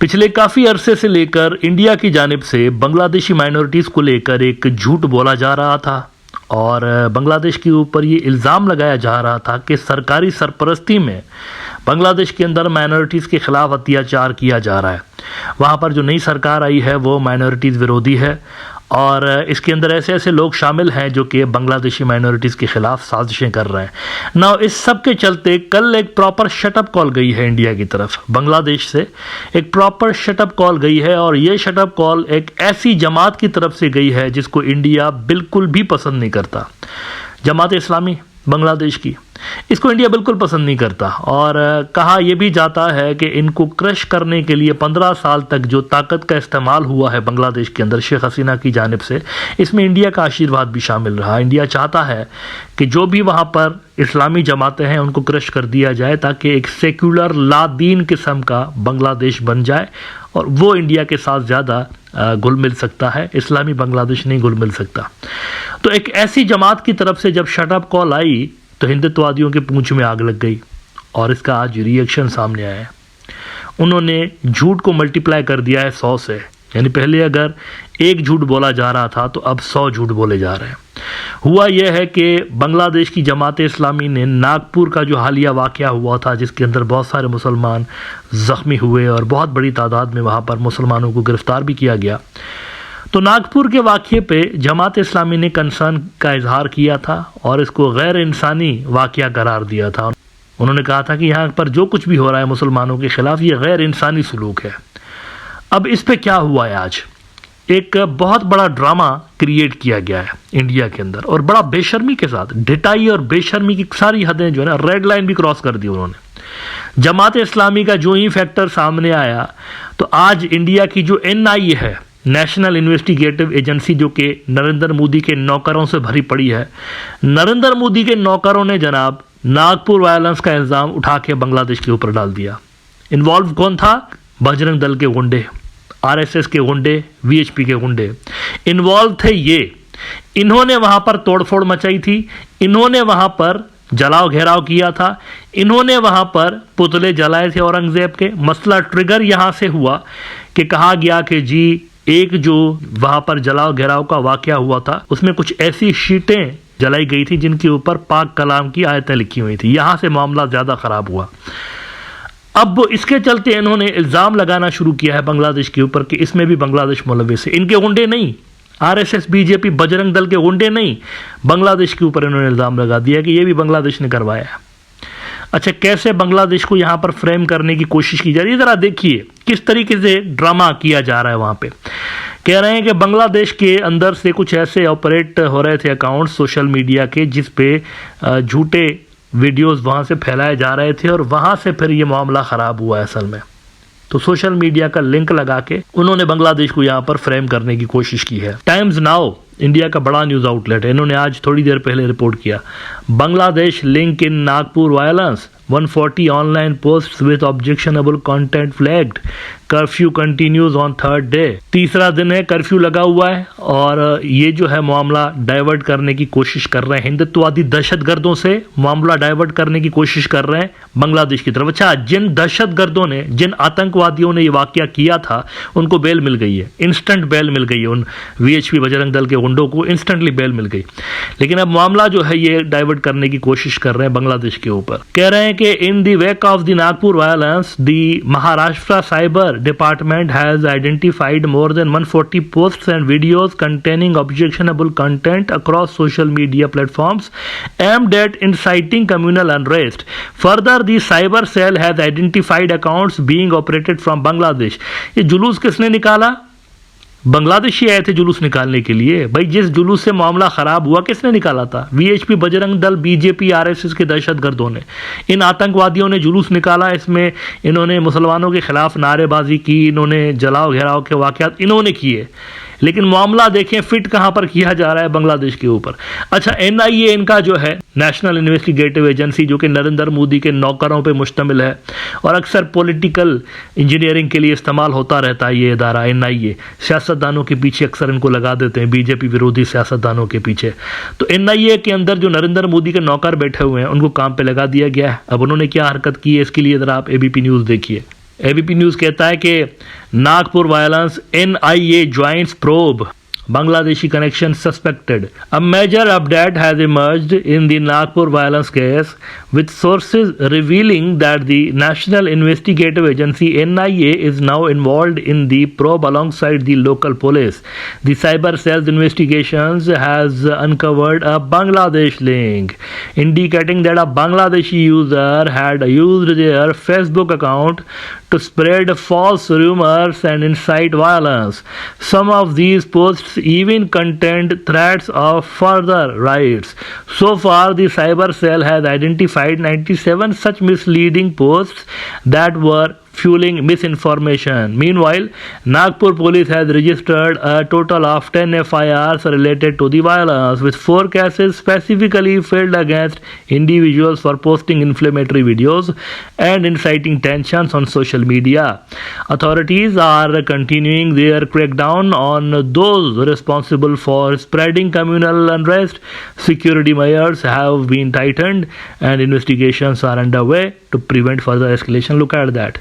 पिछले काफ़ी अरसे से लेकर इंडिया की जानिब से बांग्लादेशी माइनॉरिटीज़ को लेकर एक झूठ बोला जा रहा था और बांग्लादेश के ऊपर ये इल्ज़ाम लगाया जा रहा था कि सरकारी सरपरस्ती में बांग्लादेश के अंदर माइनॉरिटीज़ के ख़िलाफ़ अत्याचार किया जा रहा है। वहाँ पर जो नई सरकार आई है वो माइनॉरिटीज़ विरोधी है और इसके अंदर ऐसे ऐसे लोग शामिल हैं जो कि बांग्लादेशी माइनॉरिटीज़ के ख़िलाफ़ साजिशें कर रहे हैं ना। इस सब के चलते कल एक प्रॉपर शटअप कॉल गई है इंडिया की तरफ, बांग्लादेश से एक प्रॉपर शटअप कॉल गई है और ये शटअप कॉल एक ऐसी जमात की तरफ से गई है जिसको इंडिया बिल्कुल भी पसंद नहीं करता। जमात इस्लामी बांग्लादेश की, इसको इंडिया बिल्कुल पसंद नहीं करता और कहा यह भी जाता है कि इनको क्रश करने के लिए 15 साल तक जो ताकत का इस्तेमाल हुआ है बांग्लादेश के अंदर शेख हसीना की जानिब से, इसमें इंडिया का आशीर्वाद भी शामिल रहा। इंडिया चाहता है कि जो भी वहाँ पर इस्लामी जमातें हैं उनको क्रश कर दिया जाए ताकि एक सेक्युलर लादीन किस्म का बांग्लादेश बन जाए और वो इंडिया के साथ ज़्यादा घुल मिल सकता है, इस्लामी बांग्लादेश नहीं घुल मिल सकता। तो एक ऐसी जमात की तरफ से जब शटअप कॉल आई तो हिंदुत्ववादियों के पूंछ में आग लग गई और इसका आज रिएक्शन सामने आया है। उन्होंने झूठ को मल्टीप्लाई कर दिया है 100 से, यानी पहले अगर एक झूठ बोला जा रहा था तो अब 100 झूठ बोले जा रहे हैं। हुआ यह है कि बांग्लादेश की जमात इस्लामी ने नागपुर का जो हालिया वाक़या हुआ था जिसके अंदर बहुत सारे मुसलमान ज़ख्मी हुए और बहुत बड़ी तादाद में वहाँ पर मुसलमानों को गिरफ़्तार भी किया गया, तो नागपुर के वाक़े पे जमात इस्लामी ने कंसर्न का इजहार किया था और इसको गैर इंसानी वाक़या करार दिया था। उन्होंने कहा था कि यहाँ पर जो कुछ भी हो रहा है मुसलमानों के ख़िलाफ़ ये गैर इंसानी सलूक है। अब इस पे क्या हुआ है, आज एक बहुत बड़ा ड्रामा क्रिएट किया गया है इंडिया के अंदर और बड़ा बेशर्मी के साथ, ढिठाई और बेशर्मी की सारी हदें जो है ना, रेड लाइन भी क्रॉस कर दी उन्होंने। जमात इस्लामी का जो ही फैक्टर सामने आया तो आज इंडिया की जो NIA है, नेशनल इन्वेस्टिगेटिव एजेंसी, जो कि नरेंद्र मोदी के नौकरों से भरी पड़ी है, नरेंद्र मोदी के नौकरों ने जनाब नागपुर वायलेंस का इल्ज़ाम उठा के बांग्लादेश के ऊपर डाल दिया। इन्वॉल्व कौन था? बजरंग दल के गुंडे, RSS के गुंडे, VHP के गुंडे इन्वॉल्व थे। ये इन्होंने वहां पर तोड़फोड़ मचाई थी, इन्होंने वहां पर जलाओ घेराव किया था, इन्होंने वहां पर पुतले जलाए थे औरंगजेब के। मसला ट्रिगर यहां से हुआ कि कहा गया कि जी एक जो वहां पर जलाओ घेराव का वाकया हुआ था उसमें कुछ ऐसी शीटें जलाई गई थी जिनके ऊपर पाक कलाम की आयतें लिखी हुई थी। यहां से मामला ज़्यादा ख़राब हुआ। अब इसके चलते इन्होंने इल्ज़ाम लगाना शुरू किया है बांग्लादेश के ऊपर कि इसमें भी बांग्लादेश मुलव्विस है। इनके गुंडे नहीं, RSS BJP बजरंग दल के गुंडे नहीं, बांग्लादेश के ऊपर इन्होंने इल्ज़ाम लगा दिया कि ये भी बांग्लादेश ने करवाया है। अच्छा, कैसे बांग्लादेश को यहाँ पर फ्रेम करने की कोशिश की जा रही है, ज़रा देखिए किस तरीके से ड्रामा किया जा रहा है। वहाँ पे कह रहे हैं कि बांग्लादेश के अंदर से कुछ ऐसे ऑपरेट हो रहे थे अकाउंट सोशल मीडिया के जिस पे झूठे वीडियोस वहाँ से फैलाए जा रहे थे और वहाँ से फिर ये मामला ख़राब हुआ है असल में। तो सोशल मीडिया का लिंक लगा के उन्होंने बांग्लादेश को यहाँ पर फ्रेम करने की कोशिश की है। टाइम्स नाउ इंडिया का बड़ा न्यूज़ आउटलेट है, इन्होंने आज थोड़ी देर पहले रिपोर्ट किया, Bangladesh link in Nagpur violence, 140 online posts with objectionable content flagged, curfew continues on third day. तीसरा दिन है, कर्फ्यू लगा हुआ है और ये जो है मामला डाइवर्ट करने की कोशिश कर रहे हैं, हिंदुत्ववादी दहशतगर्दों से मामला डाइवर्ट करने की कोशिश कर रहे हैं बांग्लादेश की तरफ। अच्छा, जिन दहशतगर्दों ने, जिन आतंकवादियों ने ये वाकया किया था उनको बेल मिल गई है, इंस्टेंट बेल मिल गई है। उन VHP बजरंग दल के गुंडों को इंस्टेंटली बेल मिल गई। लेकिन अब मामला जो है ये डाइवर्ट करने की कोशिश कर रहे हैं बांग्लादेश के ऊपर। कह रहे हैं कि in the wake of the Nagpur violence the Maharashtra cyber department has identified more than 140 posts and videos containing objectionable content across social media platforms aimed at inciting communal unrest. Further, the cyber cell has identified accounts being operated from Bangladesh. ये जुलूस किसने निकाला? बांग्लादेशी आए थे जुलूस निकालने के लिए। भाई, जिस जुलूस से मामला ख़राब हुआ किसने निकाला था? VHP Bajrang Dal, BJP RSS के दहशतगर्दों ने, इन आतंकवादियों ने जुलूस निकाला। इसमें इन्होंने मुसलमानों के ख़िलाफ़ नारेबाजी की, इन्होंने जलाओ घेराव के वाक़यात इन्होंने किए। लेकिन मामला देखें फिट कहाँ पर किया जा रहा है, बांग्लादेश के ऊपर। अच्छा, NIA इनका जो है नेशनल इन्वेस्टिगेटिव एजेंसी, जो कि नरेंद्र मोदी के नौकरों पे मुश्तमिल है और अक्सर पॉलिटिकल इंजीनियरिंग के लिए इस्तेमाल होता रहता है ये इदारा NIA। सियासतदानों के पीछे अक्सर इनको लगा देते हैं, BJP विरोधी सियासतदानों के पीछे। तो NIA के अंदर जो नरेंद्र मोदी के नौकर बैठे हुए हैं उनको काम पे लगा दिया गया है। अब उन्होंने क्या हरकत की है इसके लिए ज़रा आप ABP न्यूज़ देखिए। एबीपी न्यूज कहता है कि Nagpur violence, NIA joints probe, Bangladeshi connection suspected. A major update has emerged in the Nagpur violence case, with sources revealing that the National Investigative Agency (NIA) is now involved in the probe alongside the local police. The cyber cell's investigations has uncovered a Bangladesh link, indicating that a Bangladeshi user had used their Facebook account to spread false rumors and incite violence. Some of these posts even contained threats of further riots. So far, the cyber cell has identified 97 such misleading posts that were fueling misinformation. Meanwhile, Nagpur police has registered a total of 10 FIRs related to the violence, with 4 cases specifically filed against individuals for posting inflammatory videos and inciting tensions on social media. Authorities are continuing their crackdown on those responsible for spreading communal unrest. Security measures have been tightened and investigations are underway to prevent further escalation. Look at that.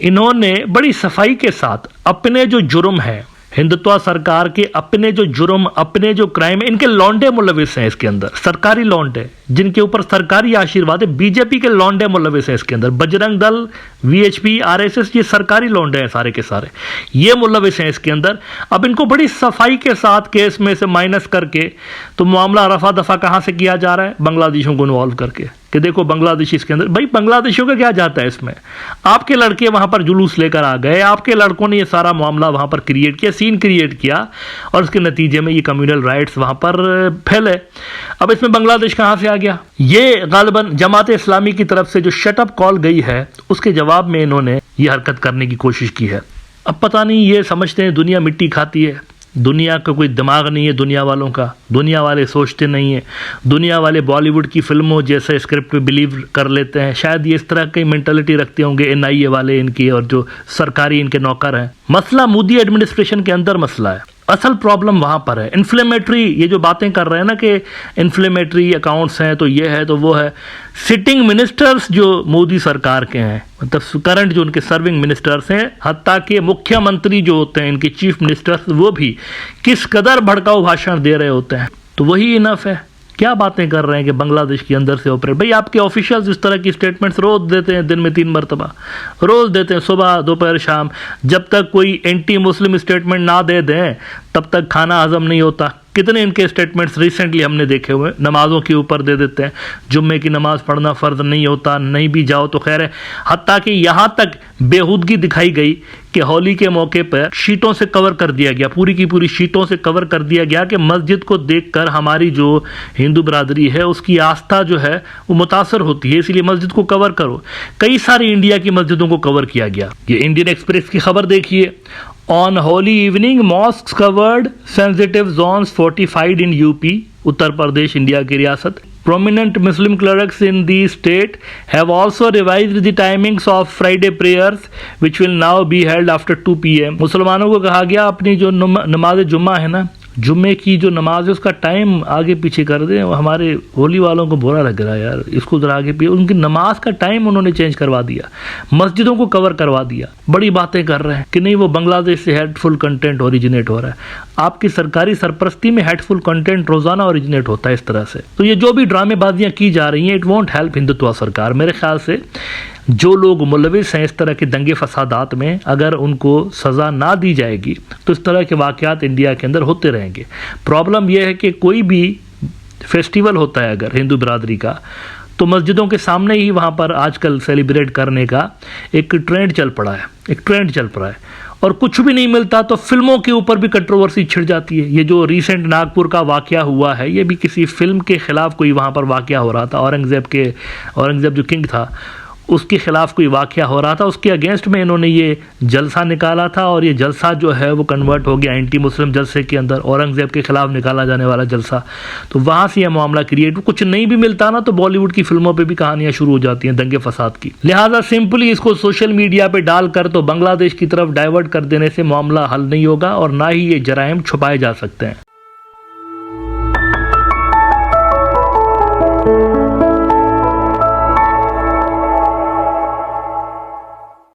इन्होंने बड़ी सफाई के साथ अपने जो जुर्म है, हिंदुत्व सरकार के अपने जो जुर्म, अपने जो क्राइम है, इनके लौंडे मुलविस हैं इसके अंदर, सरकारी लौंडे जिनके ऊपर सरकारी आशीर्वाद है, बीजेपी के लौंडे मुलविस हैं इसके अंदर, बजरंग दल, वीएचपी, आरएसएस, ये सरकारी लौंडे हैं सारे के सारे, ये मुलविस हैं इसके अंदर। अब इनको बड़ी सफाई के साथ केस में से माइनस करके तो मामला रफा दफा कहां से किया जा रहा है, बांग्लादेशियों को इन्वॉल्व करके, कि देखो बांग्लादेशी इसके अंदर। भाई बांग्लादेशियों का क्या जाता है इसमें? आपके लड़के वहां पर जुलूस लेकर आ गए, आपके लड़कों ने ये सारा मामला वहां पर क्रिएट किया, सीन क्रिएट किया, और उसके नतीजे में ये कम्युनल राइट्स वहां पर फैले। अब इसमें बांग्लादेश कहां से आ गया? ये गालिबन जमात इस्लामी की तरफ से जो शटअप कॉल गई है, उसके जवाब में इन्होंने ये हरकत करने की कोशिश की है। अब पता नहीं, ये समझते हैं दुनिया मिट्टी खाती है, दुनिया का कोई दिमाग नहीं है दुनिया वालों का, दुनिया वाले सोचते नहीं है, दुनिया वाले बॉलीवुड की फिल्मों जैसे स्क्रिप्ट पे बिलीव कर लेते हैं। शायद ये इस तरह की मेंटालिटी रखते होंगे एनआईए वाले इनकी, और जो सरकारी इनके नौकर हैं। मसला मोदी एडमिनिस्ट्रेशन के अंदर मसला है, असल प्रॉब्लम वहां पर है। इन्फ्लेमेटरी ये जो बातें कर रहे हैं ना कि इन्फ्लेमेटरी अकाउंट्स हैं, तो ये है तो वो है। सिटिंग मिनिस्टर्स जो मोदी सरकार के हैं, मतलब करंट जो उनके सर्विंग मिनिस्टर्स हैं, हत्ता के मुख्यमंत्री जो होते हैं इनके चीफ मिनिस्टर्स, वो भी किस कदर भड़काऊ भाषण दे रहे होते हैं, तो वही इनफ है। क्या बातें कर रहे हैं कि बांग्लादेश के अंदर से ऑपरेट। भाई आपके ऑफिशियल्स इस तरह की स्टेटमेंट्स रोज देते हैं, दिन में 3 मरतबा रोज देते हैं, सुबह दोपहर शाम। जब तक कोई एंटी मुस्लिम स्टेटमेंट ना दे दें तब तक खाना हजम नहीं होता। कितने इनके स्टेटमेंट्स रिसेंटली हमने देखे हुए, नमाजों के ऊपर दे देते हैं, जुम्मे की नमाज पढ़ना फ़र्ज नहीं होता, नहीं भी जाओ तो खैर है। हत्ता कि यहाँ तक बेहूदगी दिखाई गई कि होली के मौके पर शीटों से कवर कर दिया गया, पूरी की पूरी शीटों से कवर कर दिया गया कि मस्जिद को देखकर हमारी जो हिंदू बरादरी है उसकी आस्था जो है वो मुतासर होती है, इसलिए मस्जिद को कवर करो। कई सारी इंडिया की मस्जिदों को कवर किया गया। ये इंडियन एक्सप्रेस की खबर देखिए। On holy evening, mosques covered, sensitive zones fortified in UP, Uttar Pradesh India की रियासत। Prominent Muslim clerics in the state have also revised the timings of Friday prayers, which will now be held after 2 PM. मुसलमानों को कहा गया अपनी जो नमाज जुम्मा है ना, जुम्मे की जो नमाज है उसका टाइम आगे पीछे कर दें। हमारे होली वालों को बुरा लग रहा है यार, इसको जरा आगे पीछे, उनकी नमाज का टाइम उन्होंने चेंज करवा दिया, मस्जिदों को कवर करवा दिया। बड़ी बातें कर रहे हैं कि नहीं वो बांग्लादेश से हेटफुल कंटेंट ओरिजिनेट हो रहा है। आपकी सरकारी सरपरस्ती में हेटफुल कंटेंट रोजाना ओरिजिनेट होता है इस तरह से। तो ये जो भी ड्रामेबाजियां की जा रही हैं, इट वॉन्ट हेल्प हिंदुत्व सरकार। मेरे ख्याल से जो लोग मुलविस हैं इस तरह के दंगे फसादात में, अगर उनको सज़ा ना दी जाएगी तो इस तरह के वाक़यात इंडिया के अंदर होते रहेंगे। प्रॉब्लम यह है कि कोई भी फेस्टिवल होता है अगर हिंदू बरादरी का, तो मस्जिदों के सामने ही वहाँ पर आजकल सेलिब्रेट करने का एक ट्रेंड चल पड़ा है, और कुछ भी नहीं मिलता तो फिल्मों के ऊपर भी कंट्रोवर्सी छिड़ जाती है। ये जो रिसेंट नागपुर का वाकया हुआ है, ये भी किसी फिल्म के खिलाफ कोई वहाँ पर वाकया हो रहा था। औरंगज़ेब जो किंग था उसके खिलाफ कोई वाकया हो रहा था, उसके अगेंस्ट में इन्होंने ये जलसा निकाला था, और ये जलसा जो है वो कन्वर्ट हो गया एंटी मुस्लिम जलसे के अंदर, औरंगज़ेब के खिलाफ निकाला जाने वाला जलसा। तो वहाँ से यह मामला क्रिएट, कुछ नहीं भी मिलता ना तो बॉलीवुड की फिल्मों पे भी कहानियाँ शुरू हो जाती हैं दंगे फसाद की। लिहाजा सिंपली इसको सोशल मीडिया पे डालकर तो बांग्लादेश की तरफ डाइवर्ट कर देने से मामला हल नहीं होगा, और ना ही ये जराइम छुपाए जा सकते हैं।